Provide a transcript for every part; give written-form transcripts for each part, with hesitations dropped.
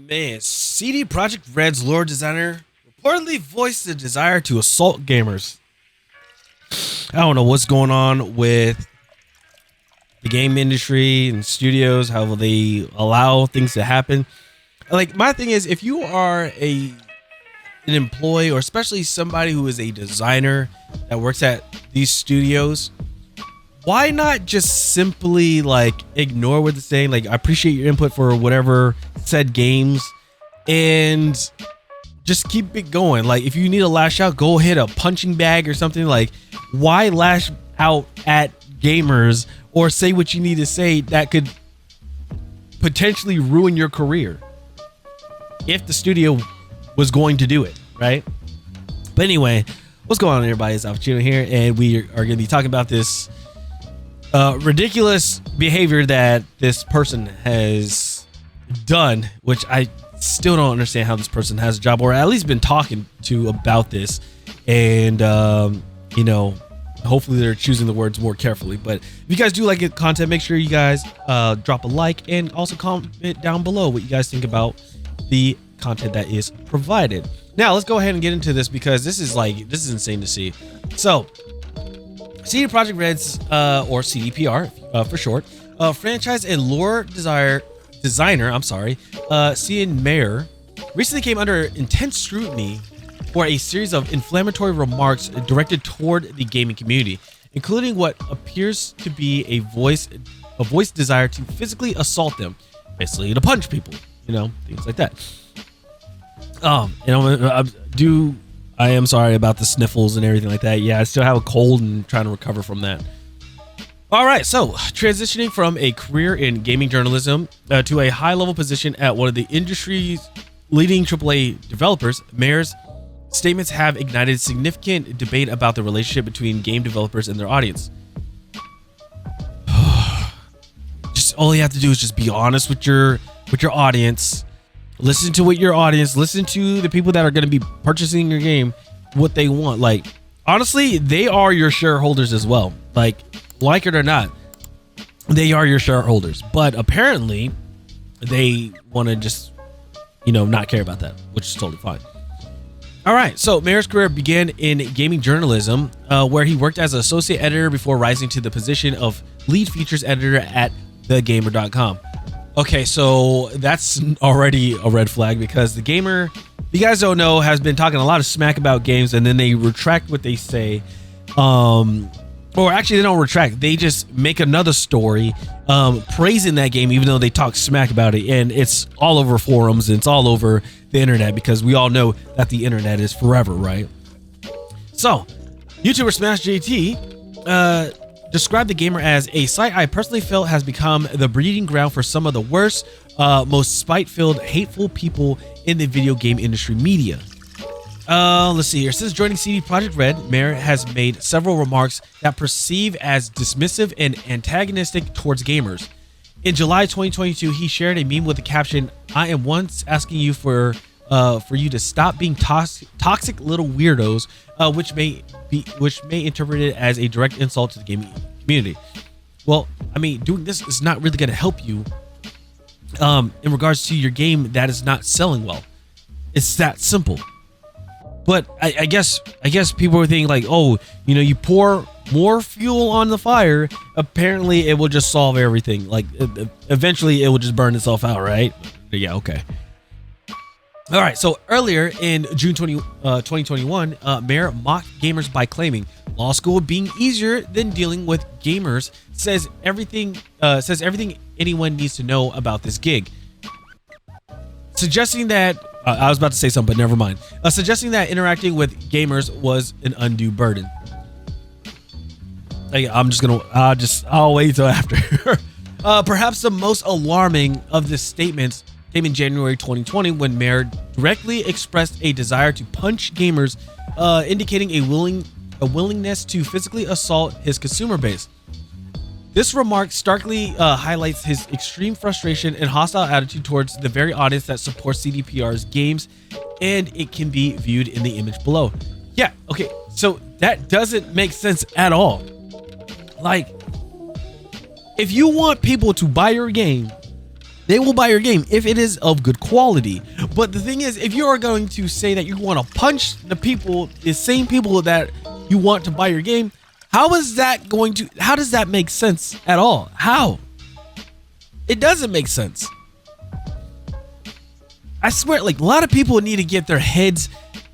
Man, CD Projekt Red's lore designer reportedly voiced the desire to assault gamers. I don't know what's going on with the game industry and studios, how will they allow things to happen. Like, my thing is, if you are an employee, or especially somebody who is a designer that works at these studios, why not just simply like ignore what they're saying? Like, I appreciate your input for whatever said games and just keep it going. Like, if you need to lash out, go hit a punching bag or something. Like, why lash out at gamers or say what you need to say that could potentially ruin your career if the studio was going to do it, right? But anyway, what's going on, everybody? It's Alpha here, and we are going to be talking about this ridiculous behavior that this person has done, which I still don't understand how this person has a job, or at least been talking to about this. And you know, hopefully they're choosing the words more carefully. But if you guys do like the content, make sure you guys drop a like and also comment down below what you guys think about the content that is provided. Now let's go ahead and get into this, because this is insane to see. So CD Projekt Red's or CDPR for short, franchise and lore designer, Cian Mayer, recently came under intense scrutiny for a series of inflammatory remarks directed toward the gaming community, including what appears to be a voiced desire to physically assault them, basically to punch people, you know, things like that. I am sorry about the sniffles and everything like that. Yeah, I still have a cold and trying to recover from that. All right, so transitioning from a career in gaming journalism to a high-level position at one of the industry's leading AAA developers, Mayer's statements have ignited significant debate about the relationship between game developers and their audience. Just all you have to do is just be honest with your audience. Listen to what your audience, listen to the people that are going to be purchasing your game, what they want. Like, honestly, they are your shareholders as well. Like it or not, they are your shareholders. But apparently, they want to just, you know, not care about that, which is totally fine. All right, so Mayer's career began in gaming journalism, where he worked as an associate editor before rising to the position of lead features editor at thegamer.com. Okay, so that's already a red flag, because The Gamer, you guys don't know, has been talking a lot of smack about games, and then they retract what they say. Or actually, they don't retract. They just make another story praising that game, even though they talk smack about it. And it's all over forums, and it's all over the internet, because we all know that the internet is forever, right? So, YouTuber Smash JT described The Gamer as a site I personally felt has become the breeding ground for some of the worst, most spite-filled, hateful people in the video game industry media. Let's see here. Since joining CD Projekt Red, Mayer has made several remarks that perceive as dismissive and antagonistic towards gamers. In July 2022, he shared a meme with the caption, "I am once asking you for you to stop being toxic little weirdos," which may interpret it as a direct insult to the gaming community. Well, I mean, doing this is not really going to help you in regards to your game that is not selling well. It's that simple. But I guess people were thinking like, oh, you know, you pour more fuel on the fire, apparently it will just solve everything. Like, eventually it will just burn itself out, right? Yeah, okay. All right, so earlier in June 2021, Mayer mocked gamers by claiming law school being easier than dealing with gamers, says everything anyone needs to know about this gig. Suggesting that I was about to say something, but never mind. Suggesting that interacting with gamers was an undue burden. I'll wait till after. Perhaps the most alarming of the statements came in January 2020, when Mayer directly expressed a desire to punch gamers, indicating a willingness to physically assault his consumer base. This remark starkly highlights his extreme frustration and hostile attitude towards the very audience that supports CDPR's games, and it can be viewed in the image below. Yeah, okay, so that doesn't make sense at all. Like, if you want people to buy your game, They will buy your game if it is of good quality. But the thing is, if you are going to say that you want to punch the same people that you want to buy your game, how does that make sense at all? How? It doesn't make sense. I swear, like, a lot of people need to get their heads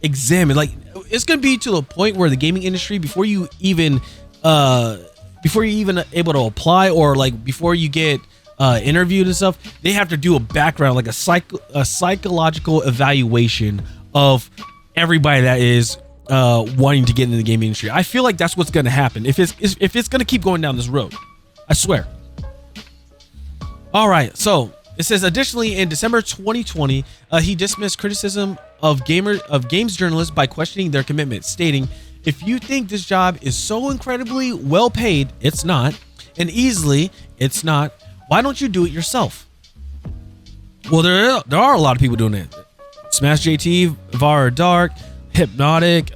examined. Like, it's going to be to the point where the gaming industry, before you even able to apply, or like before you get interviewed and stuff, they have to do a background, like a psychological evaluation of everybody that is wanting to get into the gaming industry. I feel like that's what's going to happen if it's going to keep going down this road. I swear. All right, so it says, additionally, in December 2020, he dismissed criticism of games journalists by questioning their commitment, stating, "If you think this job is so incredibly well paid, it's not, and easily, it's not. Why don't you do it yourself?" Well, there are a lot of people doing it. Smash JT, Var Dark, Hypnotic,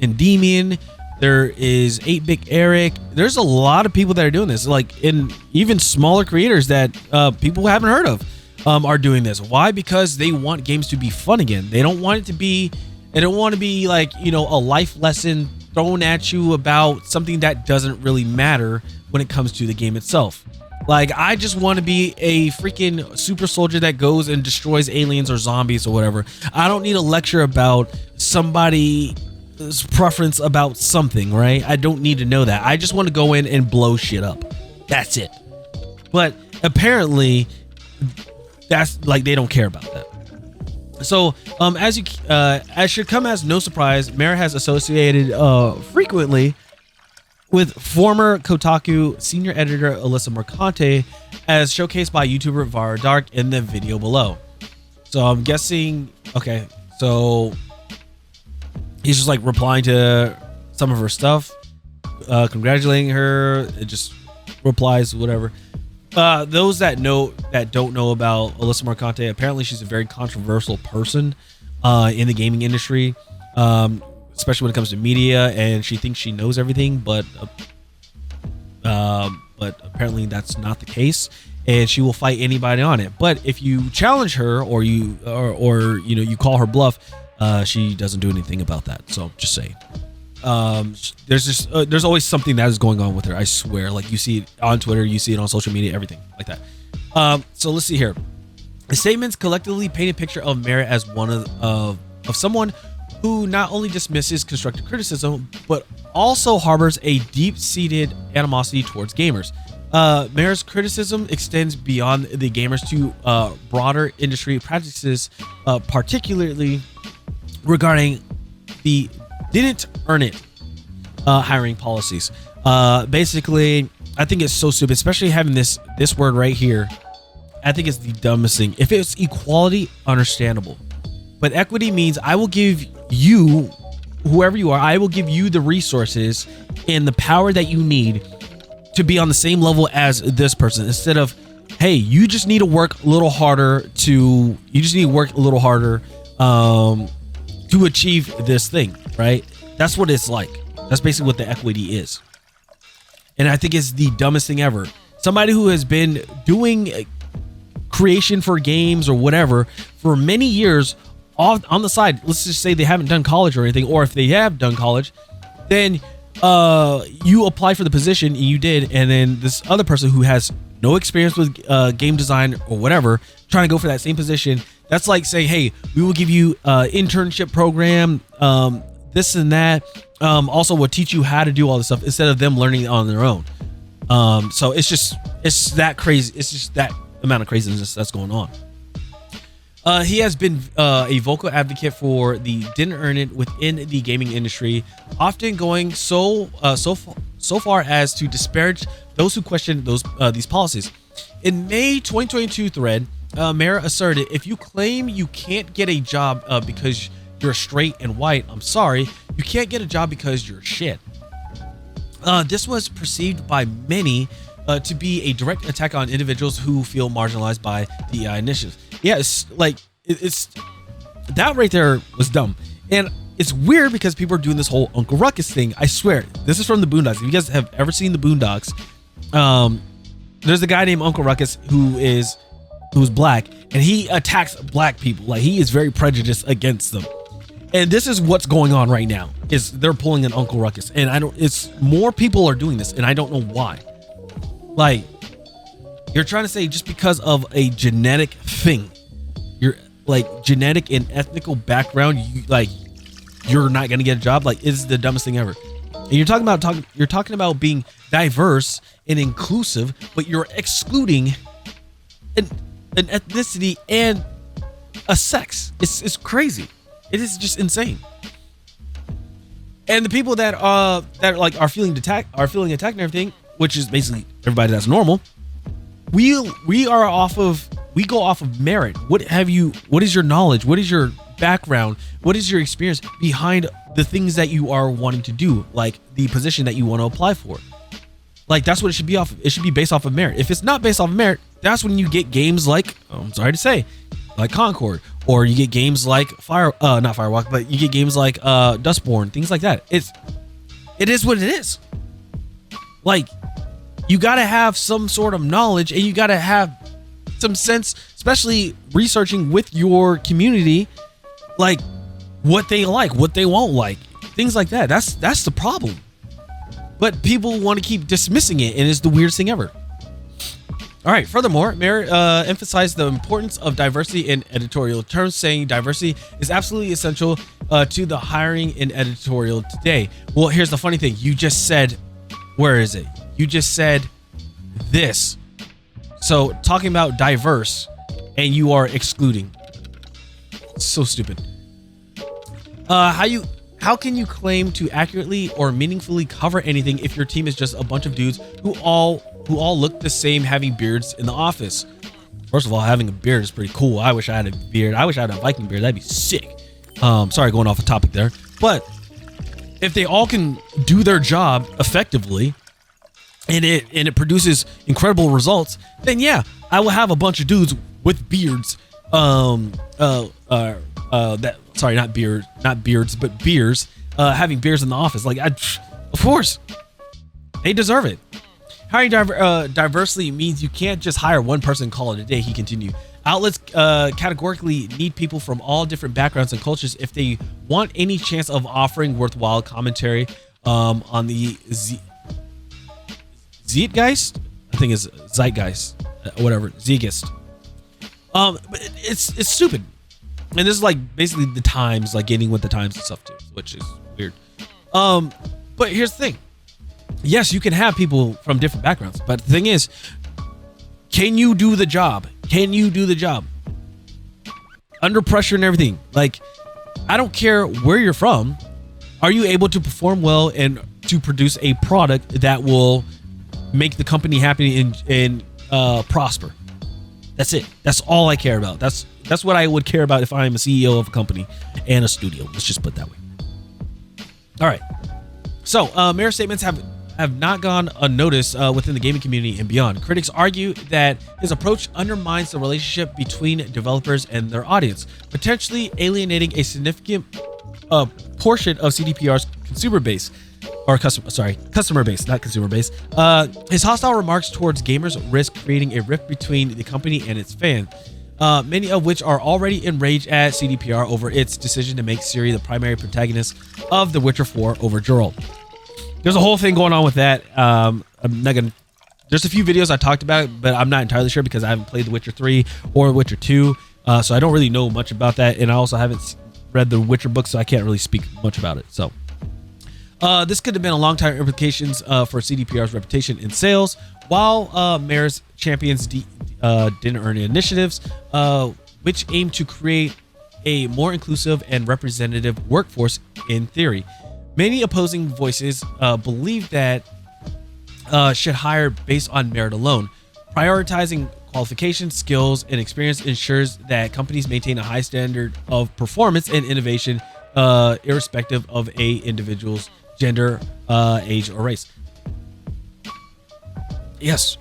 Endymion. There is 8-Bit Eric. There's a lot of people that are doing this, like, in even smaller creators that people haven't heard of are doing this. Why? Because they want games to be fun again. They don't want it to be, like, you know, a life lesson thrown at you about something that doesn't really matter when it comes to the game itself. Like, I just want to be a freaking super soldier that goes and destroys aliens or zombies or whatever. I don't need a lecture about somebody's preference about something, right? I don't need to know that. I just want to go in and blow shit up. That's it. But apparently, that's like, they don't care about that. So, as should come as no surprise, Mara has associated frequently with former Kotaku senior editor Alyssa Mercante, as showcased by YouTuber Var Dark in the video below. So I'm guessing, okay, so he's just like replying to some of her stuff, congratulating her. It just replies, whatever. Those that don't know about Alyssa Mercante, apparently she's a very controversial person in the gaming industry, especially when it comes to media, and she thinks she knows everything, but apparently that's not the case, and she will fight anybody on it. But if you challenge her, or you call her bluff, she doesn't do anything about that. So just saying. There's always something that is going on with her. I swear. Like, you see it on Twitter, you see it on social media, everything like that. So let's see here. The statements collectively paint a picture of Mara as one of someone who not only dismisses constructive criticism, but also harbors a deep-seated animosity towards gamers. Mara's criticism extends beyond the gamers to broader industry practices, particularly regarding the didn't earn it hiring policies. Basically, I think it's so stupid, especially having this word right here. I think it's the dumbest thing. If it's equality, understandable. But equity means I will give you, whoever you are, I will give you the resources and the power that you need to be on the same level as this person, instead of, hey, you just need to work a little harder to achieve this thing, right? That's what it's like. That's basically what the equity is. And I think it's the dumbest thing ever. Somebody who has been doing creation for games or whatever for many years on the side, let's just say they haven't done college or anything, or if they have done college, then you apply for the position, and you did, and then this other person who has no experience with game design or whatever, trying to go for that same position, that's like saying, hey, we will give you internship program, this and that, also we'll teach you how to do all this stuff, instead of them learning on their own. So it's that crazy. It's just that amount of craziness that's going on. He has been a vocal advocate for the didn't earn it within the gaming industry, often going so far as to disparage those who question these policies. In May 2022 thread, Mara asserted, "If you claim you can't get a job because you're straight and white, I'm sorry, you can't get a job because you're shit." This was perceived by many to be a direct attack on individuals who feel marginalized by DEI initiatives. Yeah, it's like, it's that right there was dumb. And it's weird because people are doing this whole Uncle Ruckus thing. I swear, this is from the Boondocks. If you guys have ever seen the Boondocks, there's a guy named Uncle Ruckus who is who's black, and he attacks black people. Like, he is very prejudiced against them. And this is what's going on right now, is they're pulling an Uncle Ruckus. And it's more people are doing this, and I don't know why. Like, you're trying to say just because of a genetic thing, you're like genetic and ethnical background, you're not going to get a job. Like, it's the dumbest thing ever. And you're talking about being diverse and inclusive, but you're excluding an ethnicity and a sex. It's crazy. It is just insane. And the people that are feeling attacked and everything, which is basically everybody that's normal, we go off of merit. What is your knowledge? What is your background? What is your experience behind the things that you are wanting to do, like the position that you want to apply for? Like, that's what it should be off. It should be based off of merit. If it's not based off of merit, that's when you get games like, I'm sorry to say, like Concord, or you get games like not Firewalk, but you get games like Dustborn, things like that. It is what it is. Like, you got to have some sort of knowledge, and you got to have some sense, especially researching with your community, like what they like, what they won't like, things like that. That's the problem. But people want to keep dismissing it, and it's the weirdest thing ever. All right. Furthermore, Merritt emphasized the importance of diversity in editorial terms, saying diversity is absolutely essential to the hiring in editorial today. Well, here's the funny thing. You just said, where is it? You just said this. So talking about diverse, and you are excluding. So stupid. How can you claim to accurately or meaningfully cover anything if your team is just a bunch of dudes who all look the same, having beards in the office? First of all, having a beard is pretty cool. I wish I had a beard. I wish I had a Viking beard. That'd be sick. Sorry, going off a topic there. But if they all can do their job effectively, and it produces incredible results, then yeah, I will have a bunch of dudes with beards. Not beards, but beers, having beers in the office. Like, of course, they deserve it. Hiring diversely means you can't just hire one person and call it a day, he continued. Outlets categorically need people from all different backgrounds and cultures if they want any chance of offering worthwhile commentary on the Zeitgeist? I think it's Zeitgeist, whatever, Zeitgeist. But it's stupid. And this is like basically the times, like getting with the times and stuff too, which is weird. But here's the thing. Yes, you can have people from different backgrounds, but the thing is, can you do the job? Can you do the job under pressure and everything? Like, I don't care where you're from. Are you able to perform well and to produce a product that will make the company happy and prosper? That's it. That's all I care about. That's what I would care about if I'm a CEO of a company and a studio. Let's just put it that way. All right. So, Mayor's statements have not gone unnoticed within the gaming community and beyond. Critics argue that his approach undermines the relationship between developers and their audience, potentially alienating a significant portion of CDPR's consumer base. Or customer base, not consumer base. His hostile remarks towards gamers risk creating a rift between the company and its fans, many of which are already enraged at CDPR over its decision to make Ciri the primary protagonist of The Witcher 4 over Geralt. There's a whole thing going on with that. There's a few videos I talked about, but I'm not entirely sure because I haven't played The Witcher 3 or Witcher 2, so I don't really know much about that, and I also haven't read the Witcher book, so I can't really speak much about it. So. This could have been a long-time implications for CDPR's reputation in sales, while Mayor's champions didn't earn initiatives, which aim to create a more inclusive and representative workforce in theory. Many opposing voices believe that should hire based on merit alone. Prioritizing qualifications, skills, and experience ensures that companies maintain a high standard of performance and innovation, irrespective of an individual's gender, age, or race. Yes,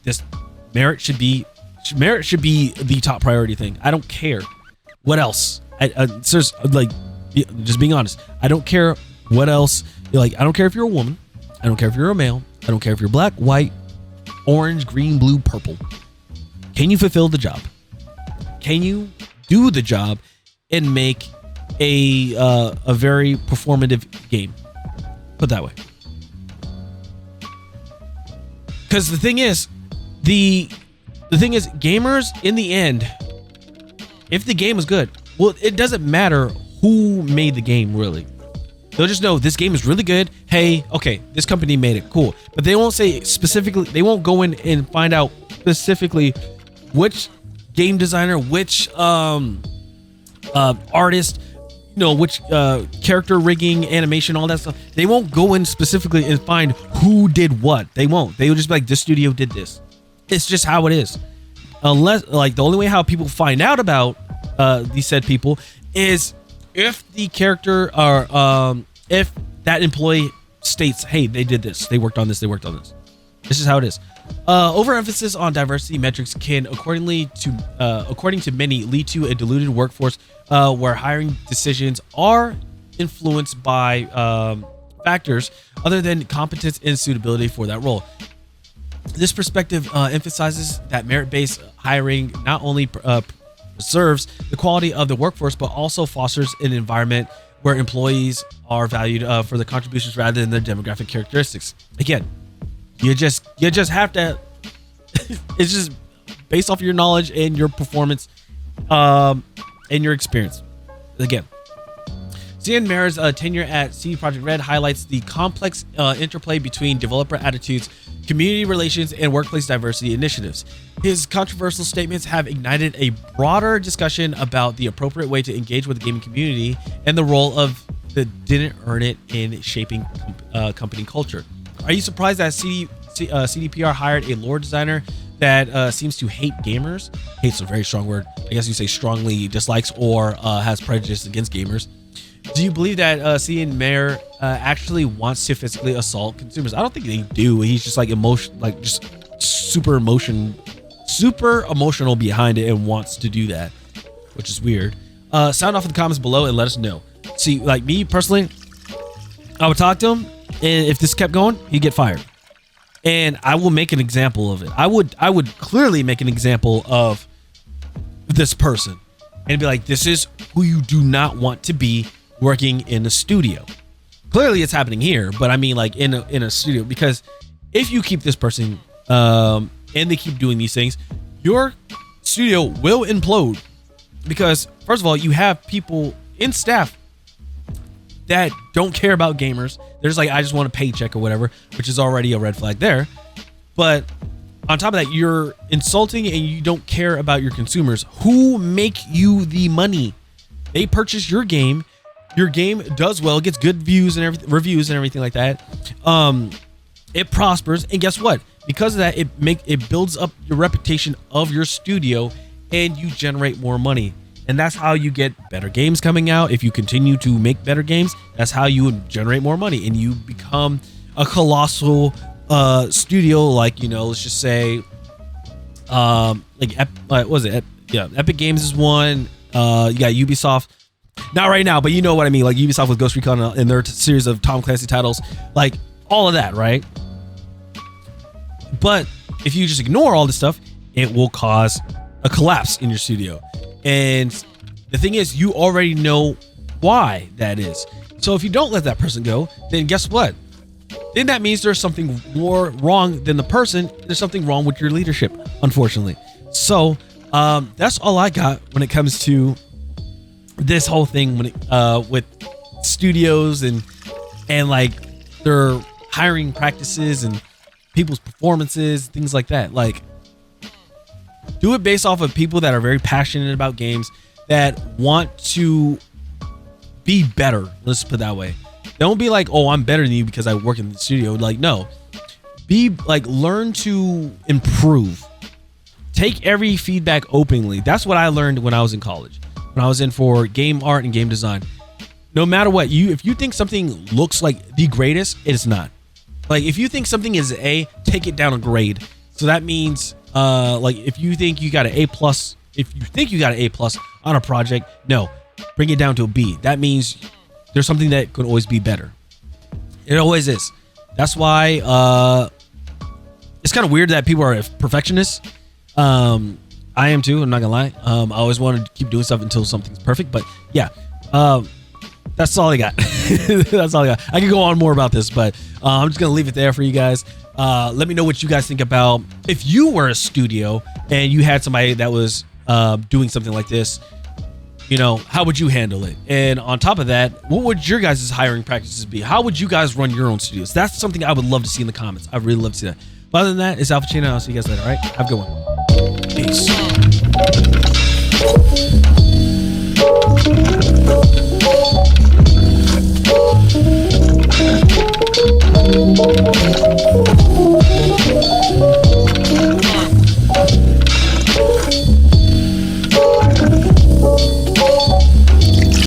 this merit should be the top priority thing. I don't care what else. Just being honest, I don't care what else. I don't care if you're a woman. I don't care if you're a male. I don't care if you're black, white, orange, green, blue, purple. Can you fulfill the job? Can you do the job and make a very performative game? Put it that way. Because the thing is, gamers in the end, if the game is good, well, it doesn't matter who made the game, really. They'll just know this game is really good. Hey, okay, this company made it, cool. But they won't say specifically, they won't go in and find out specifically which game designer, which artist, which character rigging, animation, all that stuff. They won't go in specifically and find who did what. They won't. They will just be like, this studio did this. It's just how it is. Unless, like, the only way how people find out about these said people is if the character or if that employee states, hey, they did this, they worked on this, they worked on this. This is how it is. Overemphasis on diversity metrics can, according to many, lead to a diluted workforce where hiring decisions are influenced by factors other than competence and suitability for that role. This perspective emphasizes that merit-based hiring not only preserves the quality of the workforce, but also fosters an environment where employees are valued for their contributions rather than their demographic characteristics. Again, you just have to. It's just based off of your knowledge and your performance, and your experience. Again, Zian Mera's tenure at CD Projekt Red highlights the complex interplay between developer attitudes, community relations, and workplace diversity initiatives. His controversial statements have ignited a broader discussion about the appropriate way to engage with the gaming community and the role of the didn't earn it in shaping company culture. Are you surprised that CDPR hired a lore designer that seems to hate gamers? Hate's a very strong word. I guess you say strongly dislikes or has prejudice against gamers. Do you believe that Zian Mera actually wants to physically assault consumers? I don't think they do. He's just like super emotional behind it and wants to do that, which is weird. Sound off in the comments below and let us know. See, like me personally, I would talk to him, and if this kept going, he'd get fired. And I will make an example of it. I would clearly make an example of this person and be like, this is who you do not want to be working in a studio. Clearly it's happening here, but I mean like in a studio, because if you keep this person and they keep doing these things, your studio will implode. Because first of all, you have people in staff that don't care about gamers. They're just like, I just want a paycheck or whatever, which is already a red flag there. But on top of that, you're insulting and you don't care about your consumers who make you the money. They purchase your game. Your game does well, gets good views and reviews and everything like that. It prospers, and guess what? Because of that, it builds up your reputation of your studio, and you generate more money. And that's how you get better games coming out. If you continue to make better games, that's how you would generate more money, and you become a colossal studio. Like, let's just say, what was it? Yeah, Epic Games is one. You got Ubisoft. Not right now, but you know what I mean. Like Ubisoft with Ghost Recon and their series of Tom Clancy titles, like all of that, right? But if you just ignore all this stuff, it will cause a collapse in your studio. And the thing is, you already know why that is. So if you don't let that person go, then guess what? Then that means there's something more wrong than the person. There's something wrong with your leadership, unfortunately. So that's all I got when it comes to this whole thing with studios and like their hiring practices and people's performances, things like that. Like, do it based off of people that are very passionate about games, that want to be better. Let's put it that way. Don't be like, oh, I'm better than you because I work in the studio. Like, no, be like, learn to improve. Take every feedback openly. That's what I learned when I was in college. When I was in for game art and game design, no matter what, if you think something looks like the greatest, it is not. Like, if you think something is A, take it down a grade. So that means, like, if you think you got an A+, on a project, no, bring it down to a B. That means there's something that could always be better. It always is. That's why it's kind of weird that people are perfectionists. I am too. I'm not gonna lie. I always wanted to keep doing stuff until something's perfect. But yeah, that's all I got. That's all I got. I could go on more about this, but I'm just gonna leave it there for you guys. Let me know what you guys think about if you were a studio and you had somebody that was doing something like this. You know, how would you handle it? And on top of that, what would your guys' hiring practices be? How would you guys run your own studios? That's something I would love to see in the comments. I'd really love to see that. But other than that, it's Alpha Chino. I'll see you guys later. All right, have a good one. Peace.